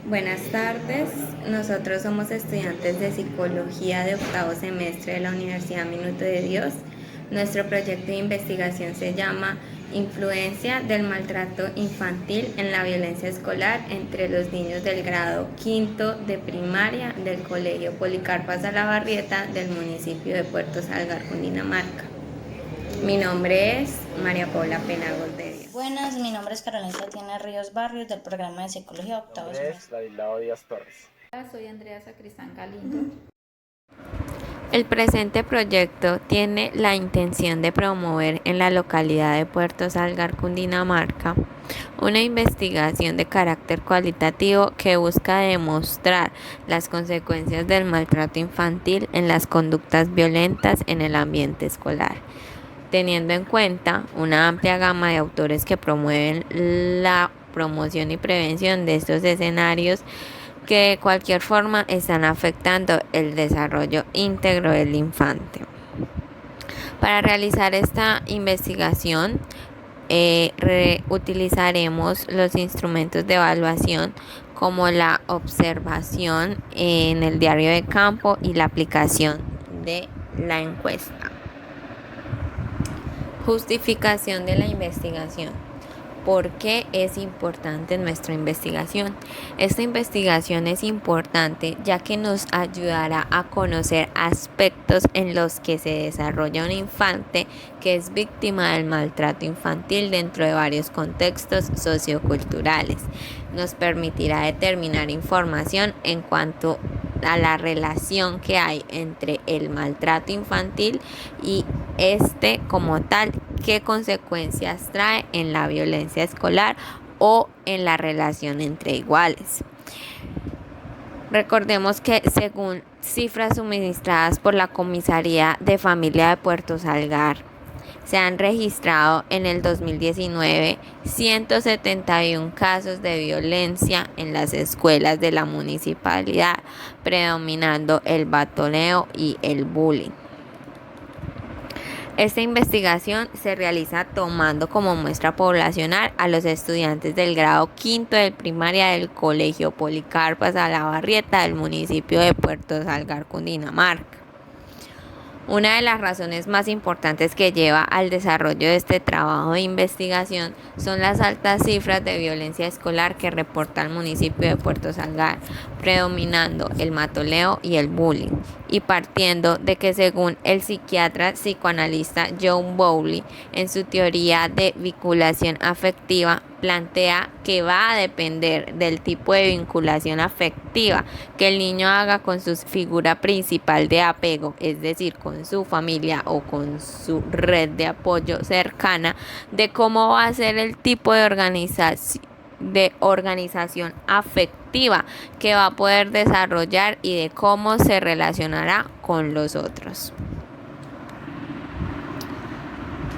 Buenas tardes, nosotros somos estudiantes de psicología de octavo semestre de la Universidad Minuto de Dios. Nuestro proyecto de investigación se llama Influencia del maltrato infantil en la violencia escolar entre los niños del grado quinto de primaria del Colegio Policarpa Salabarrieta del municipio de Puerto Salgar, Cundinamarca. Mi nombre es María Paula Penagos de Dios. Buenas, mi nombre es Carolina Tatiana Ríos Barrios del programa de Psicología Mi octavo nombre es semestre. Ladislao Díaz Torres. Hola, soy Andrea Sacristán Galindo. El presente proyecto tiene la intención de promover en la localidad de Puerto Salgar, Cundinamarca, una investigación de carácter cualitativo que busca demostrar las consecuencias del maltrato infantil en las conductas violentas en el ambiente escolar, teniendo en cuenta una amplia gama de autores que promueven la promoción y prevención de estos escenarios que de cualquier forma están afectando el desarrollo íntegro del infante. Para realizar esta investigación, utilizaremos los instrumentos de evaluación como la observación en el diario de campo y la aplicación de la encuesta. Justificación de la investigación. ¿Por qué es importante nuestra investigación? Esta investigación es importante ya que nos ayudará a conocer aspectos en los que se desarrolla un infante que es víctima del maltrato infantil dentro de varios contextos socioculturales. Nos permitirá determinar información en cuanto a la relación que hay entre el maltrato infantil y este como tal, qué consecuencias trae en la violencia escolar o en la relación entre iguales. Recordemos que según cifras suministradas por la Comisaría de Familia de Puerto Salgar, se han registrado en el 2019 171 casos de violencia en las escuelas de la municipalidad, predominando el batoneo y el bullying. Esta investigación se realiza tomando como muestra poblacional a los estudiantes del grado quinto de primaria del Colegio Policarpa Salabarrieta del municipio de Puerto Salgar, Cundinamarca. Una de las razones más importantes que lleva al desarrollo de este trabajo de investigación son las altas cifras de violencia escolar que reporta el municipio de Puerto Salgar, predominando el matoleo y el bullying, y partiendo de que según el psiquiatra psicoanalista John Bowlby, en su teoría de vinculación afectiva, plantea que va a depender del tipo de vinculación afectiva que el niño haga con su figura principal de apego, es decir, con su familia o con su red de apoyo cercana, de cómo va a ser el tipo de organización afectiva que va a poder desarrollar y de cómo se relacionará con los otros.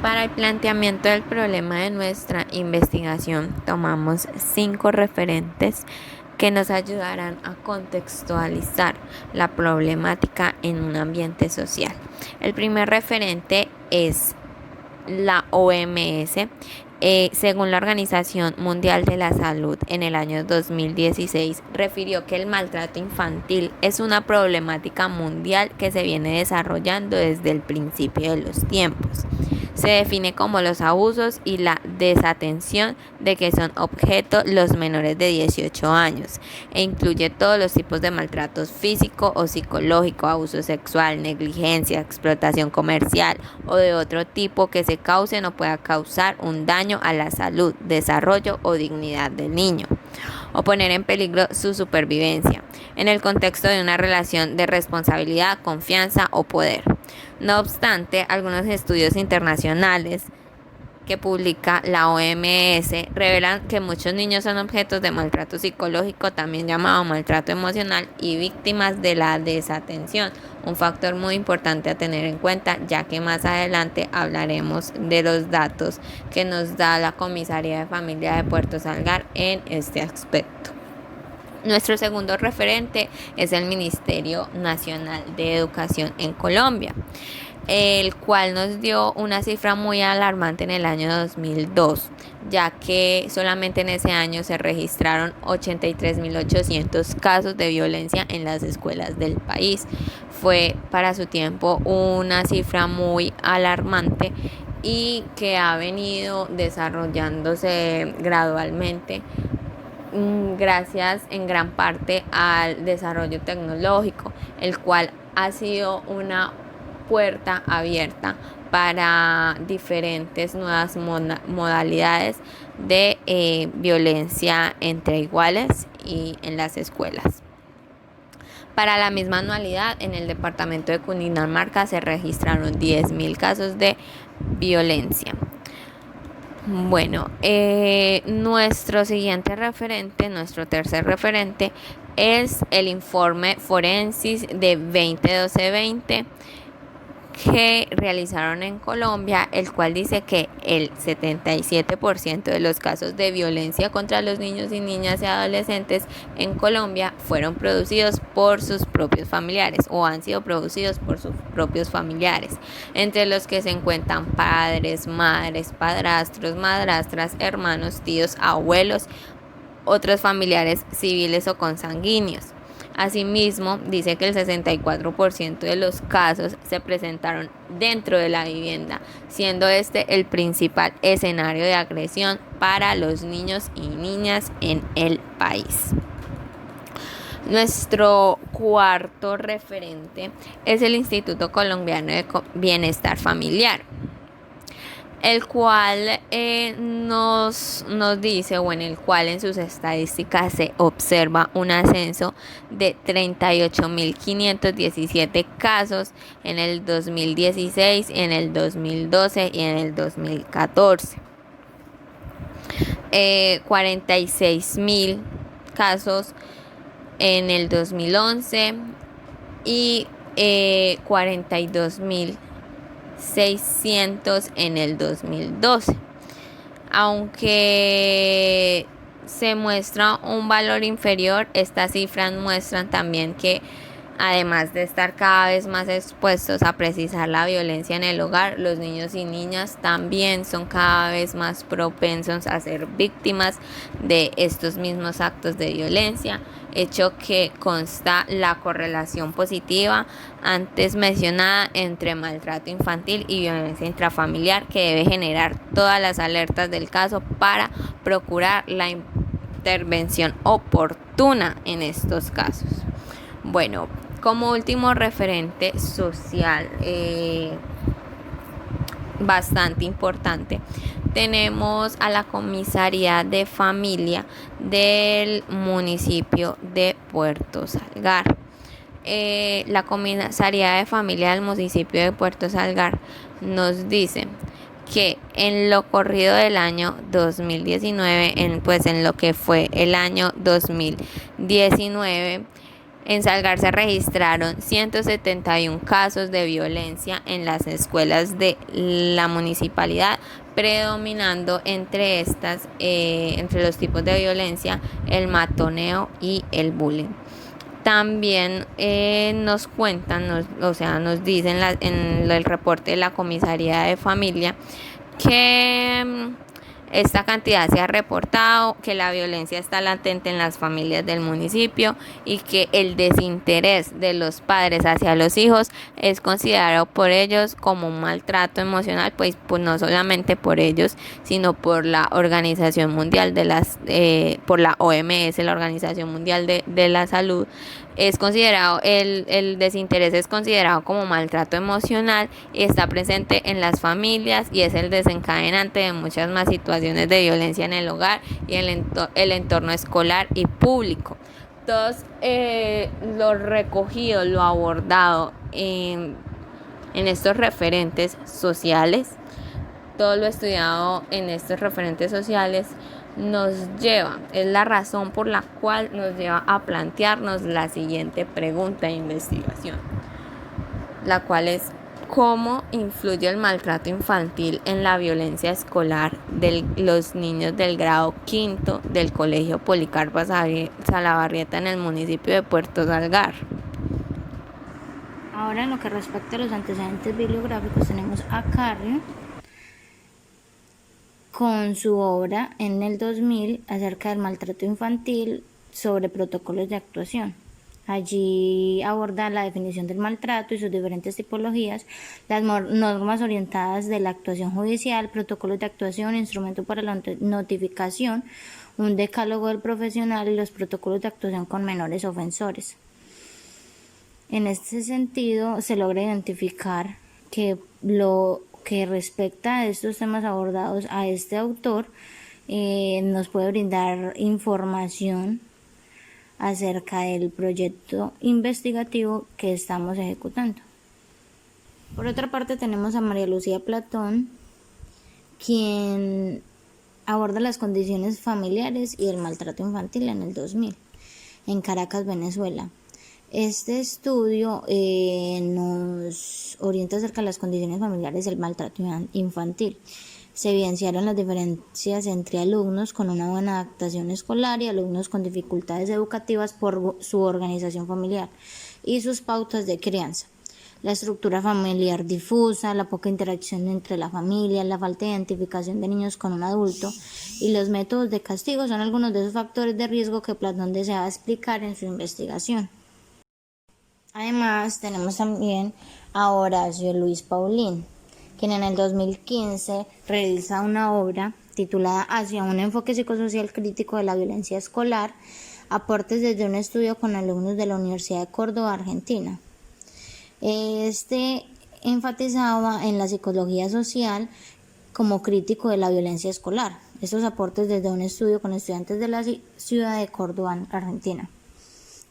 Para el planteamiento del problema de nuestra investigación, tomamos 5 referentes que nos ayudarán a contextualizar la problemática en un ambiente social. El primer referente es la OMS. Según la Organización Mundial de la Salud, en el año 2016 refirió que el maltrato infantil es una problemática mundial que se viene desarrollando desde el principio de los tiempos. Se define como los abusos y la desatención de que son objeto los menores de 18 años e incluye todos los tipos de maltratos físico o psicológico, abuso sexual, negligencia, explotación comercial o de otro tipo que se causen o pueda causar un daño a la salud, desarrollo o dignidad del niño, o poner en peligro su supervivencia, en el contexto de una relación de responsabilidad, confianza o poder. No obstante, algunos estudios internacionales que publica la OMS revelan que muchos niños son objetos de maltrato psicológico, también llamado maltrato emocional, y víctimas de la desatención, un factor muy importante a tener en cuenta, ya que más adelante hablaremos de los datos que nos da la Comisaría de Familia de Puerto Salgar en este aspecto. Nuestro segundo referente es el Ministerio Nacional de Educación en Colombia, el cual nos dio una cifra muy alarmante en el año 2002, ya que solamente en ese año se registraron 83.800 casos de violencia en las escuelas del país. Fue para su tiempo una cifra muy alarmante y que ha venido desarrollándose gradualmente gracias en gran parte al desarrollo tecnológico, el cual ha sido una puerta abierta para diferentes nuevas modalidades de violencia entre iguales y en las escuelas. Para la misma anualidad, en el departamento de Cundinamarca se registraron 10.000 casos de violencia. Bueno, nuestro siguiente referente, nuestro tercer referente, es el informe Forensis de 2012-20 que realizaron en Colombia, el cual dice que el 77% de los casos de violencia contra los niños y niñas y adolescentes en Colombia fueron producidos por sus propios familiares o han sido producidos por sus propios familiares, entre los que se encuentran padres, madres, padrastros, madrastras, hermanos, tíos, abuelos, otros familiares civiles o consanguíneos. Asimismo, dice que el 64% de los casos se presentaron dentro de la vivienda, siendo este el principal escenario de agresión para los niños y niñas en el país. Nuestro cuarto referente es el Instituto Colombiano de Bienestar Familiar, el cual nos dice, o en el cual en sus estadísticas se observa un ascenso de 38.517 casos en el 2016, en el 2012 y en el 2014. 46.000 casos en el 2011 y 42.600 en el 2012. Aunque se muestra un valor inferior, estas cifras muestran también que además de estar cada vez más expuestos a precisar la violencia en el hogar, los niños y niñas también son cada vez más propensos a ser víctimas de estos mismos actos de violencia, hecho que consta la correlación positiva antes mencionada entre maltrato infantil y violencia intrafamiliar, que debe generar todas las alertas del caso para procurar la intervención oportuna en estos casos. Bueno, como último referente social bastante importante, tenemos a la Comisaría de Familia del municipio de Puerto Salgar. La Comisaría de Familia del municipio de Puerto Salgar nos dice que en lo corrido del año 2019, en lo que fue el año 2019, en Salgar se registraron 171 casos de violencia en las escuelas de la municipalidad, predominando entre estas, entre los tipos de violencia, el matoneo y el bullying. También nos cuentan, nos dicen en el reporte de la Comisaría de Familia que esta cantidad se ha reportado, que la violencia está latente en las familias del municipio y que el desinterés de los padres hacia los hijos es considerado por ellos como un maltrato emocional, pues no solamente por ellos, sino por la Organización Mundial por la OMS, la Organización Mundial de la Salud. Es considerado, el desinterés es considerado como maltrato emocional y está presente en las familias y es el desencadenante de muchas más situaciones de violencia en el hogar y en el entorno escolar y público. Todos lo recogido, lo abordado en estos referentes sociales, todo lo estudiado en estos referentes sociales es la razón por la cual nos lleva a plantearnos la siguiente pregunta de investigación, la cual es: ¿cómo influye el maltrato infantil en la violencia escolar de los niños del grado quinto del Colegio Policarpo Salabarrieta en el municipio de Puerto Salgar? Ahora, en lo que respecta a los antecedentes bibliográficos, tenemos a Carrió con su obra en el 2000 acerca del maltrato infantil sobre protocolos de actuación. Allí aborda la definición del maltrato y sus diferentes tipologías, las normas orientadas de la actuación judicial, protocolos de actuación, instrumento para la notificación, un decálogo del profesional y los protocolos de actuación con menores ofensores. En este sentido, se logra identificar que lo que respecta a estos temas abordados a este autor nos puede brindar información acerca del proyecto investigativo que estamos ejecutando. Por otra parte, tenemos a María Lucía Platón, quien aborda las condiciones familiares y el maltrato infantil en el 2000 en Caracas, Venezuela. Este estudio nos orienta acerca de las condiciones familiares del maltrato infantil. Se evidenciaron las diferencias entre alumnos con una buena adaptación escolar y alumnos con dificultades educativas por su organización familiar y sus pautas de crianza. La estructura familiar difusa, la poca interacción entre la familia, la falta de identificación de niños con un adulto y los métodos de castigo son algunos de esos factores de riesgo que Platón deseaba explicar en su investigación. Además, tenemos también a Horacio Luis Paulín, quien en el 2015 realiza una obra titulada Hacia un enfoque psicosocial crítico de la violencia escolar, aportes desde un estudio con alumnos de la Universidad de Córdoba, Argentina. Este enfatizaba en la psicología social como crítico de la violencia escolar. Estos aportes desde un estudio con estudiantes de la ciudad de Córdoba, Argentina.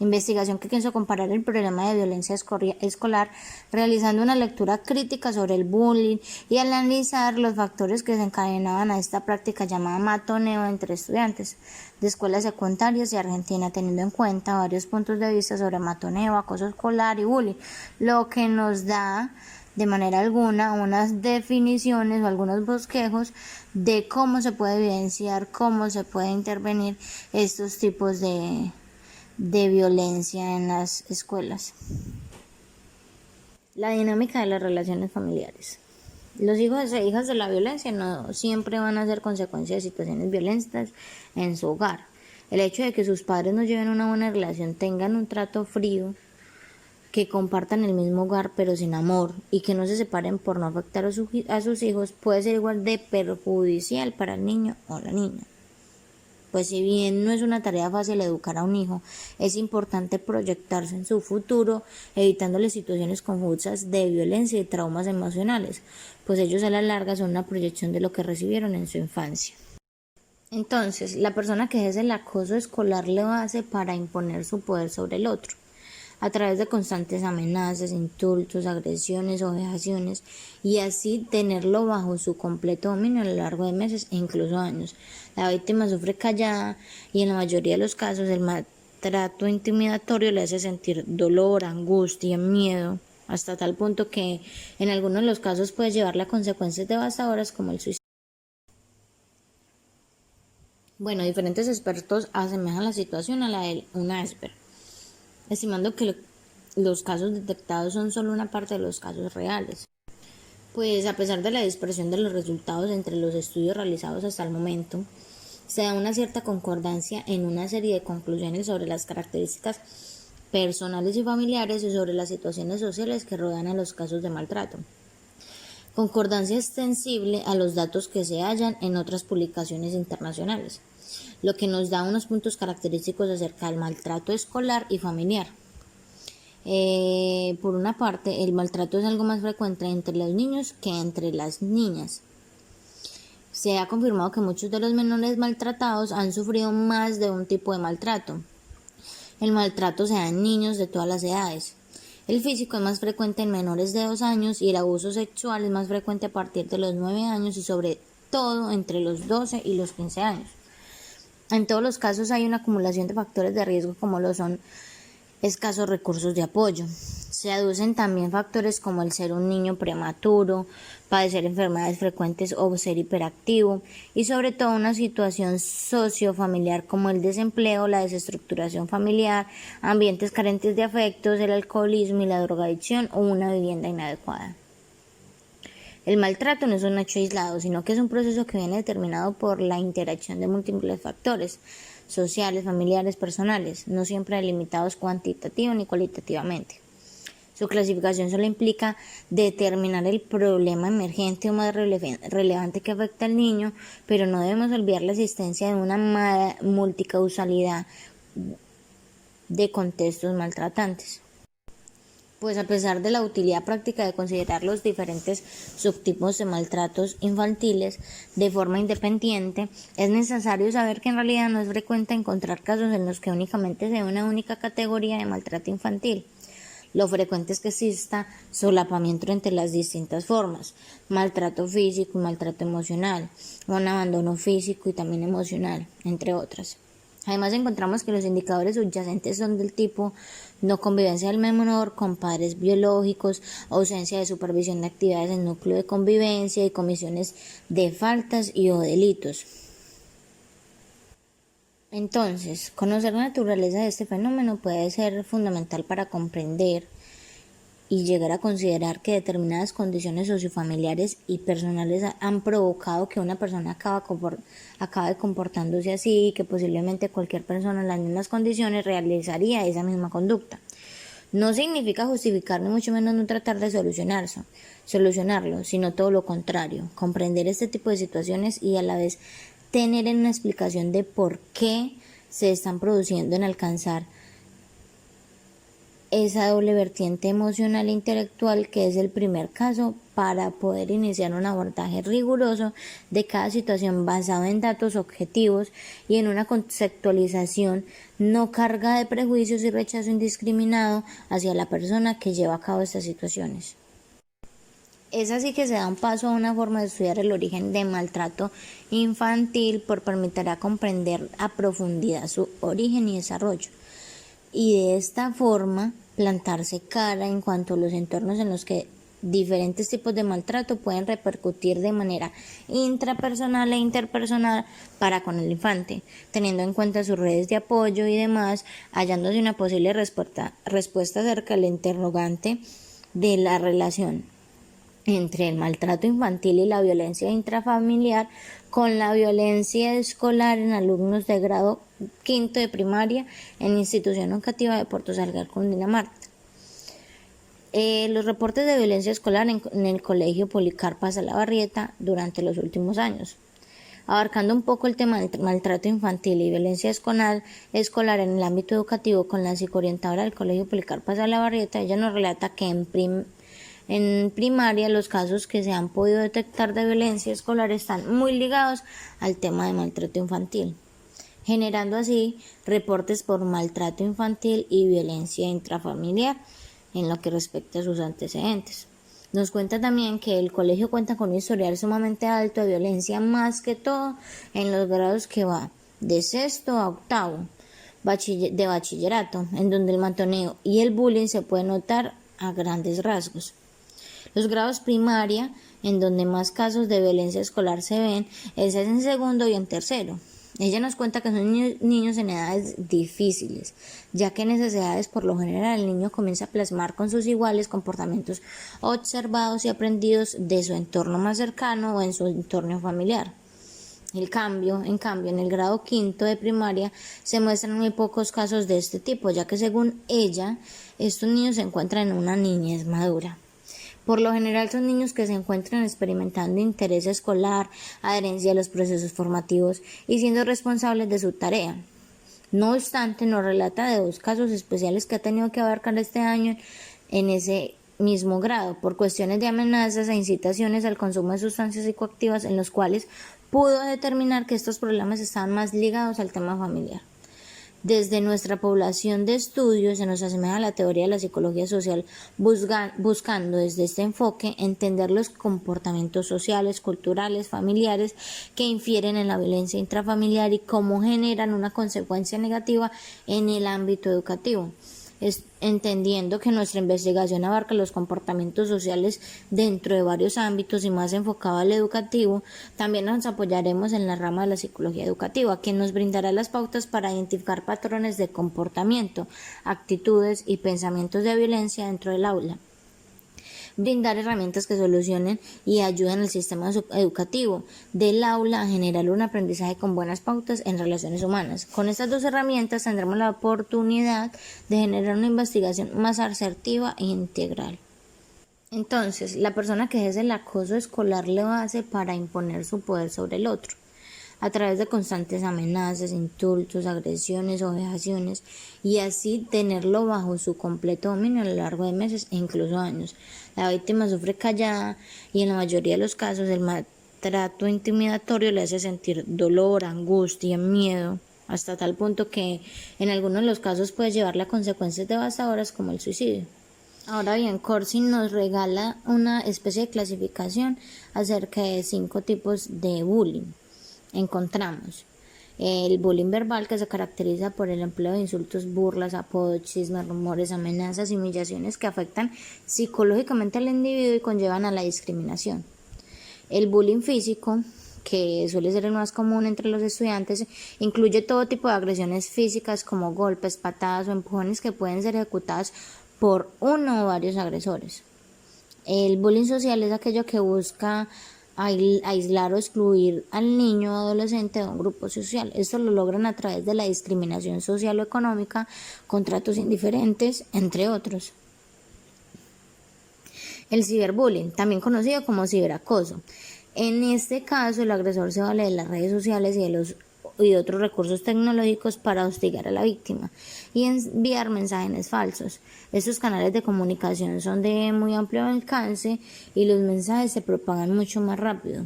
Investigación que quiso comparar el problema de violencia escolar realizando una lectura crítica sobre el bullying y analizar los factores que desencadenaban a esta práctica llamada matoneo entre estudiantes de escuelas secundarias de Argentina, teniendo en cuenta varios puntos de vista sobre matoneo, acoso escolar y bullying, lo que nos da de manera alguna unas definiciones o algunos bosquejos de cómo se puede evidenciar, cómo se puede intervenir estos tipos de violencia en las escuelas. La dinámica de las relaciones familiares. Los hijos e hijas de la violencia no siempre van a ser consecuencia de situaciones violentas en su hogar. El hecho de que sus padres no lleven una buena relación, tengan un trato frío, que compartan el mismo hogar pero sin amor y que no se separen por no afectar a sus hijos puede ser igual de perjudicial para el niño o la niña. Pues si bien no es una tarea fácil educar a un hijo, es importante proyectarse en su futuro, evitándole situaciones confusas de violencia y traumas emocionales, pues ellos a la larga son una proyección de lo que recibieron en su infancia. Entonces, la persona que ejerce el acoso escolar lo hace para imponer su poder sobre el otro, a través de constantes amenazas, insultos, agresiones o vejaciones, y así tenerlo bajo su completo dominio a lo largo de meses e incluso años. La víctima sufre callada y en la mayoría de los casos el maltrato intimidatorio le hace sentir dolor, angustia, miedo, hasta tal punto que en algunos de los casos puede llevarle a consecuencias devastadoras como el suicidio. Bueno, diferentes expertos asemejan la situación a la de un iceberg, estimando que los casos detectados son solo una parte de los casos reales. Pues a pesar de la dispersión de los resultados entre los estudios realizados hasta el momento, se da una cierta concordancia en una serie de conclusiones sobre las características personales y familiares y sobre las situaciones sociales que rodean a los casos de maltrato. Concordancia extensible a los datos que se hallan en otras publicaciones internacionales, lo que nos da unos puntos característicos acerca del maltrato escolar y familiar. Por una parte, el maltrato es algo más frecuente entre los niños que entre las niñas. Se ha confirmado que muchos de los menores maltratados han sufrido más de un tipo de maltrato. El maltrato se da en niños de todas las edades. El físico es más frecuente en menores de 2 años y el abuso sexual es más frecuente a partir de los 9 años y sobre todo entre los 12 y los 15 años. En todos los casos hay una acumulación de factores de riesgo como lo son escasos recursos de apoyo, Se aducen también factores como el ser un niño prematuro, padecer enfermedades frecuentes o ser hiperactivo y sobre todo una situación sociofamiliar como el desempleo, la desestructuración familiar, ambientes carentes de afectos, el alcoholismo y la drogadicción o una vivienda inadecuada. El maltrato no es un hecho aislado, sino que es un proceso que viene determinado por la interacción de múltiples factores sociales, familiares, personales, no siempre delimitados cuantitativo ni cualitativamente. Su clasificación solo implica determinar el problema emergente o más relevante que afecta al niño, pero no debemos olvidar la existencia de una multicausalidad de contextos maltratantes. Pues a pesar de la utilidad práctica de considerar los diferentes subtipos de maltratos infantiles de forma independiente, es necesario saber que en realidad no es frecuente encontrar casos en los que únicamente se ve una única categoría de maltrato infantil. Lo frecuente es que exista solapamiento entre las distintas formas, maltrato físico y maltrato emocional, un abandono físico y también emocional, entre otras. Además encontramos que los indicadores subyacentes son del tipo no convivencia del menor con padres biológicos, ausencia de supervisión de actividades en núcleo de convivencia y comisiones de faltas y o delitos. Entonces, conocer la naturaleza de este fenómeno puede ser fundamental para comprender y llegar a considerar que determinadas condiciones sociofamiliares y personales han provocado que una persona acabe comportándose así y que posiblemente cualquier persona en las mismas condiciones realizaría esa misma conducta. No significa justificar ni mucho menos no tratar de solucionarlo, sino todo lo contrario, comprender este tipo de situaciones y a la vez tener una explicación de por qué se están produciendo en alcanzar esa doble vertiente emocional e intelectual que es el primer caso para poder iniciar un abordaje riguroso de cada situación basado en datos objetivos y en una conceptualización no cargada de prejuicios y rechazo indiscriminado hacia la persona que lleva a cabo estas situaciones. Es así que se da un paso a una forma de estudiar el origen de maltrato infantil por permitirá comprender a profundidad su origen y desarrollo, y de esta forma plantarse cara en cuanto a los entornos en los que diferentes tipos de maltrato pueden repercutir de manera intrapersonal e interpersonal para con el infante, teniendo en cuenta sus redes de apoyo y demás, hallándose una posible respuesta acerca del interrogante de la relación entre el maltrato infantil y la violencia intrafamiliar con la violencia escolar en alumnos de grado quinto de primaria en institución educativa de Puerto Salgar, Cundinamarca. Los reportes de violencia escolar en el colegio Policarpa Salabarrieta durante los últimos años. Abarcando un poco el tema del maltrato infantil y violencia escolar en el ámbito educativo con la psicoorientadora del colegio Policarpa Salabarrieta, ella nos relata que en primaria los casos que se han podido detectar de violencia escolar están muy ligados al tema de maltrato infantil, generando así reportes por maltrato infantil y violencia intrafamiliar en lo que respecta a sus antecedentes. Nos cuenta también que el colegio cuenta con un historial sumamente alto de violencia, más que todo en los grados que va de sexto a octavo de bachillerato, en donde el matoneo y el bullying se puede notar a grandes rasgos. Los grados primaria, en donde más casos de violencia escolar se ven, es en segundo y en tercero. Ella nos cuenta que son niños en edades difíciles, ya que en esas edades por lo general el niño comienza a plasmar con sus iguales comportamientos observados y aprendidos de su entorno más cercano o en su entorno familiar. En cambio, en el grado quinto de primaria se muestran muy pocos casos de este tipo, ya que según ella, estos niños se encuentran en una niñez madura. Por lo general son niños que se encuentran experimentando interés escolar, adherencia a los procesos formativos y siendo responsables de su tarea. No obstante, nos relata de 2 casos especiales que ha tenido que abarcar este año en ese mismo grado, por cuestiones de amenazas e incitaciones al consumo de sustancias psicoactivas, en los cuales pudo determinar que estos problemas estaban más ligados al tema familiar. Desde nuestra población de estudio se nos asemeja a la teoría de la psicología social, buscando desde este enfoque entender los comportamientos sociales, culturales, familiares que infieren en la violencia intrafamiliar y cómo generan una consecuencia negativa en el ámbito educativo. entendiendo que nuestra investigación abarca los comportamientos sociales dentro de varios ámbitos y más enfocado al educativo, también nos apoyaremos en la rama de la psicología educativa, que nos brindará las pautas para identificar patrones de comportamiento, actitudes y pensamientos de violencia dentro del aula. Brindar herramientas que solucionen y ayuden al sistema educativo del aula a generar un aprendizaje con buenas pautas en relaciones humanas. Con estas dos herramientas tendremos la oportunidad de generar una investigación más asertiva e integral. Entonces, la persona que ejerce el acoso escolar lo hace para imponer su poder sobre el otro, a través de constantes amenazas, insultos, agresiones o vejaciones, y así tenerlo bajo su completo dominio a lo largo de meses e incluso años. La víctima sufre callada y en la mayoría de los casos el maltrato intimidatorio le hace sentir dolor, angustia, miedo, hasta tal punto que en algunos de los casos puede llevarle a consecuencias devastadoras como el suicidio. Ahora bien, Corsi nos regala una especie de clasificación acerca de 5 tipos de bullying. Encontramos el bullying verbal, que se caracteriza por el empleo de insultos, burlas, apodos, chismes, rumores, amenazas y humillaciones que afectan psicológicamente al individuo y conllevan a la discriminación. El bullying físico, que suele ser el más común entre los estudiantes, incluye todo tipo de agresiones físicas como golpes, patadas o empujones que pueden ser ejecutadas por uno o varios agresores. El bullying social es aquello que busca aislar o excluir al niño o adolescente de un grupo social. Esto lo logran a través de la discriminación social o económica, con tratos indiferentes, entre otros. El ciberbullying, también conocido como ciberacoso. En este caso, el agresor se vale de las redes sociales y de otros recursos tecnológicos para hostigar a la víctima y enviar mensajes falsos. Estos canales de comunicación son de muy amplio alcance y los mensajes se propagan mucho más rápido.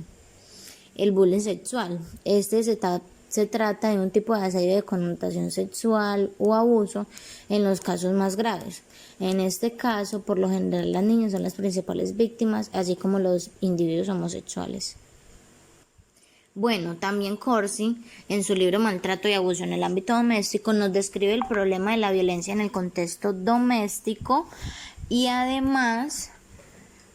El bullying sexual. Se trata de un tipo de asedio de connotación sexual o abuso en los casos más graves. En este caso, por lo general, las niñas son las principales víctimas, así como los individuos homosexuales. Bueno, también Corsi, en su libro Maltrato y Abuso en el ámbito doméstico, nos describe el problema de la violencia en el contexto doméstico y además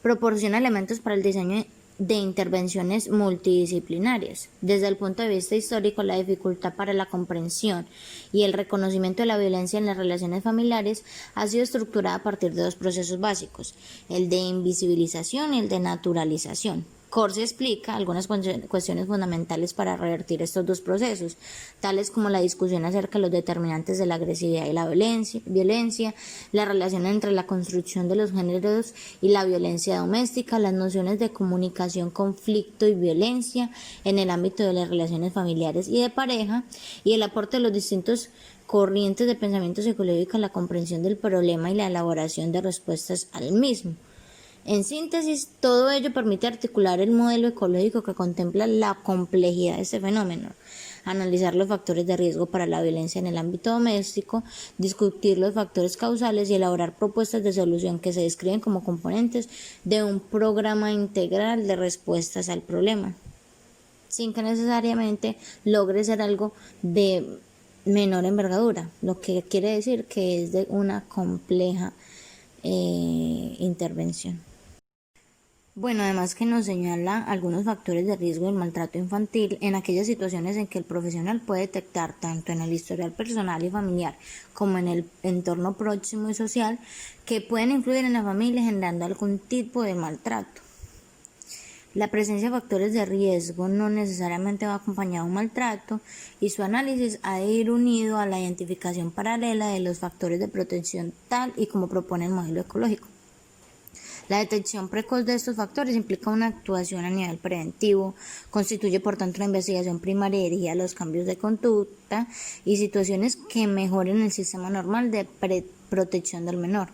proporciona elementos para el diseño de intervenciones multidisciplinarias. Desde el punto de vista histórico, la dificultad para la comprensión y el reconocimiento de la violencia en las relaciones familiares ha sido estructurada a partir de 2 procesos básicos, el de invisibilización y el de naturalización. Corsi explica algunas cuestiones fundamentales para revertir estos 2 procesos, tales como la discusión acerca de los determinantes de la agresividad y la violencia, la relación entre la construcción de los géneros y la violencia doméstica, las nociones de comunicación, conflicto y violencia en el ámbito de las relaciones familiares y de pareja, y el aporte de los distintos corrientes de pensamiento psicológico en la comprensión del problema y la elaboración de respuestas al mismo. En síntesis, todo ello permite articular el modelo ecológico que contempla la complejidad de este fenómeno, analizar los factores de riesgo para la violencia en el ámbito doméstico, discutir los factores causales y elaborar propuestas de solución que se describen como componentes de un programa integral de respuestas al problema, sin que necesariamente logre ser algo de menor envergadura, lo que quiere decir que es de una compleja intervención. Bueno, además que nos señala algunos factores de riesgo del maltrato infantil en aquellas situaciones en que el profesional puede detectar tanto en el historial personal y familiar como en el entorno próximo y social que pueden influir en la familia generando algún tipo de maltrato. La presencia de factores de riesgo no necesariamente va acompañado de un maltrato y su análisis ha de ir unido a la identificación paralela de los factores de protección tal y como propone el modelo ecológico. La detección precoz de estos factores implica una actuación a nivel preventivo, constituye por tanto una investigación primaria dirigida a los cambios de conducta y situaciones que mejoren el sistema normal de protección del menor,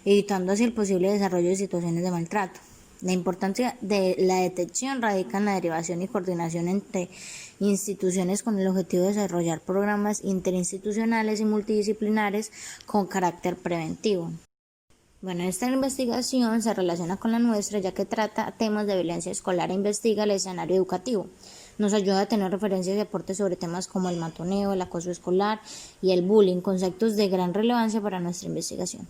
evitando así el posible desarrollo de situaciones de maltrato. La importancia de la detección radica en la derivación y coordinación entre instituciones con el objetivo de desarrollar programas interinstitucionales y multidisciplinares con carácter preventivo. Bueno, esta investigación se relaciona con la nuestra ya que trata temas de violencia escolar e investiga el escenario educativo. Nos ayuda a tener referencias y aportes sobre temas como el matoneo, el acoso escolar y el bullying, conceptos de gran relevancia para nuestra investigación.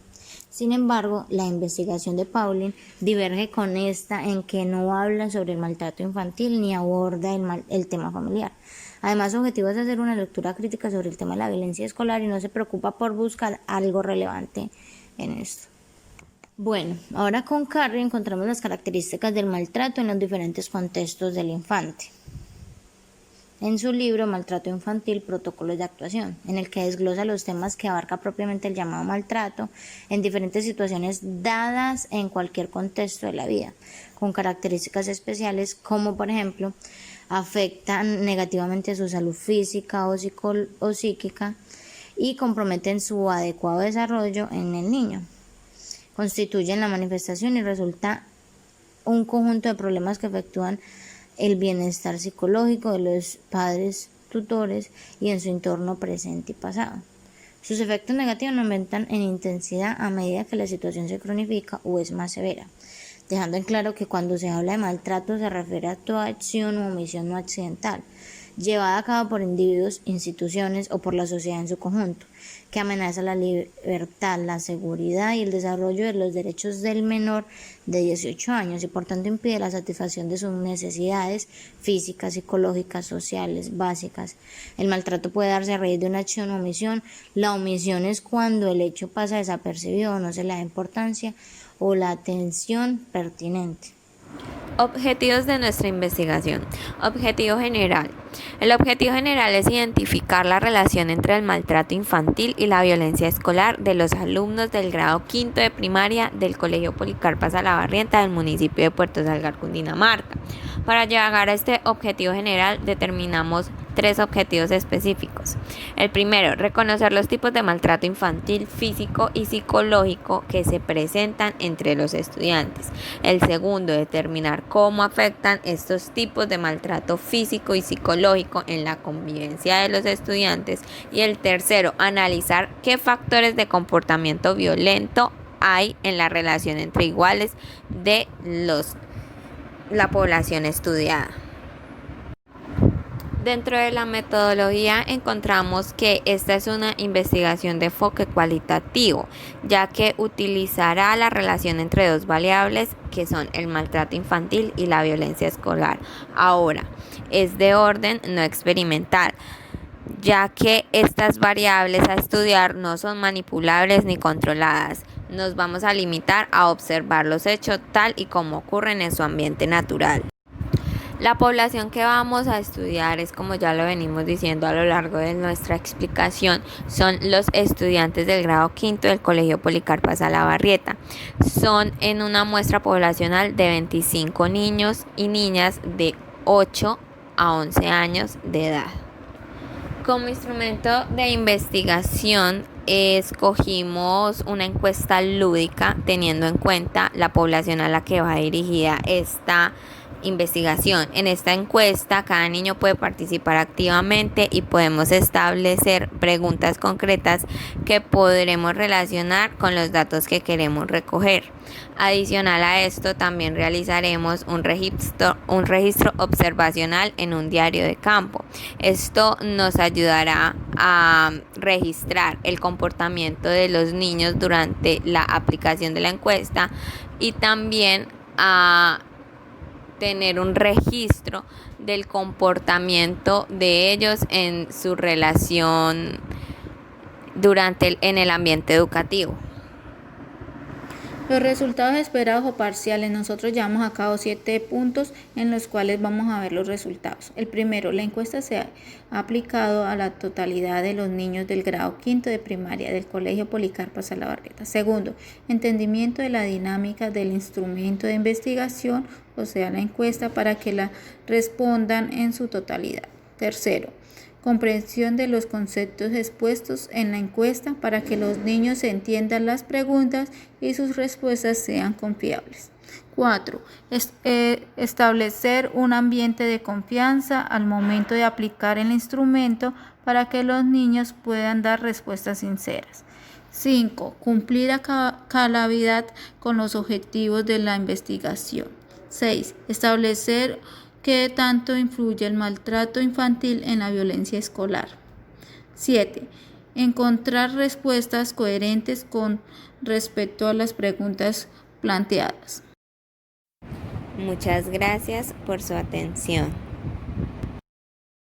Sin embargo, la investigación de Pauling diverge con esta en que no habla sobre el maltrato infantil ni aborda el tema familiar. Además, su objetivo es hacer una lectura crítica sobre el tema de la violencia escolar y no se preocupa por buscar algo relevante en esto. Bueno, ahora con Carrie encontramos las características del maltrato en los diferentes contextos del infante. En su libro Maltrato Infantil, Protocolos de Actuación, en el que desglosa los temas que abarca propiamente el llamado maltrato en diferentes situaciones dadas en cualquier contexto de la vida, con características especiales como por ejemplo afectan negativamente a su salud física o psíquica y comprometen su adecuado desarrollo en el niño. Constituyen la manifestación y resulta un conjunto de problemas que afectúan el bienestar psicológico de los padres tutores y en su entorno presente y pasado. Sus efectos negativos aumentan en intensidad a medida que la situación se cronifica o es más severa, dejando en claro que cuando se habla de maltrato se refiere a toda acción u omisión no accidental, llevada a cabo por individuos, instituciones o por la sociedad en su conjunto, que amenaza la libertad, la seguridad y el desarrollo de los derechos del menor de 18 años y por tanto impide la satisfacción de sus necesidades físicas, psicológicas, sociales, básicas. El maltrato puede darse a raíz de una acción o omisión. La omisión es cuando el hecho pasa desapercibido o no se le da importancia o la atención pertinente. Objetivos de nuestra investigación. Objetivo general. El objetivo general es identificar la relación entre el maltrato infantil y la violencia escolar de los alumnos del grado quinto de primaria del Colegio Policarpa Salabarrieta del municipio de Puerto Salgar, Cundinamarca. Para llegar a este objetivo general determinamos 3 objetivos específicos. El primero, reconocer los tipos de maltrato infantil, físico y psicológico que se presentan entre los estudiantes. El segundo, determinar cómo afectan estos tipos de maltrato físico y psicológico en la convivencia de los estudiantes. Y el tercero, analizar qué factores de comportamiento violento hay en la relación entre iguales de la población estudiada. Dentro de la metodología encontramos que esta es una investigación de enfoque cualitativo, ya que utilizará la relación entre 2 variables que son el maltrato infantil y la violencia escolar. Ahora, es de orden no experimental, ya que estas variables a estudiar no son manipulables ni controladas. Nos vamos a limitar a observar los hechos tal y como ocurren en su ambiente natural. La población que vamos a estudiar es, como ya lo venimos diciendo a lo largo de nuestra explicación, son los estudiantes del grado quinto del Colegio Policarpa Salabarrieta. Son en una muestra poblacional de 25 niños y niñas de 8 a 11 años de edad. Como instrumento de investigación escogimos una encuesta lúdica teniendo en cuenta la población a la que va dirigida esta investigación. En esta encuesta cada niño puede participar activamente y podemos establecer preguntas concretas que podremos relacionar con los datos que queremos recoger. Adicional a esto, también realizaremos un registro observacional en un diario de campo. Esto nos ayudará a registrar el comportamiento de los niños durante la aplicación de la encuesta y también a tener un registro del comportamiento de ellos en su relación en el ambiente educativo. Los resultados esperados o parciales. Nosotros llevamos a cabo 7 puntos en los cuales vamos a ver los resultados. El primero, la encuesta se ha aplicado a la totalidad de los niños del grado quinto de primaria del Colegio Policarpa Salabarrieta. Segundo, entendimiento de la dinámica del instrumento de investigación, o sea, la encuesta, para que la respondan en su totalidad. Tercero, comprensión de los conceptos expuestos en la encuesta para que los niños entiendan las preguntas y sus respuestas sean confiables. 4. Establecer un ambiente de confianza al momento de aplicar el instrumento para que los niños puedan dar respuestas sinceras. 5. Cumplir a cabalidad con los objetivos de la investigación. 6. Establecer ¿Qué tanto influye el maltrato infantil en la violencia escolar? 7. Encontrar respuestas coherentes con respecto a las preguntas planteadas. Muchas gracias por su atención.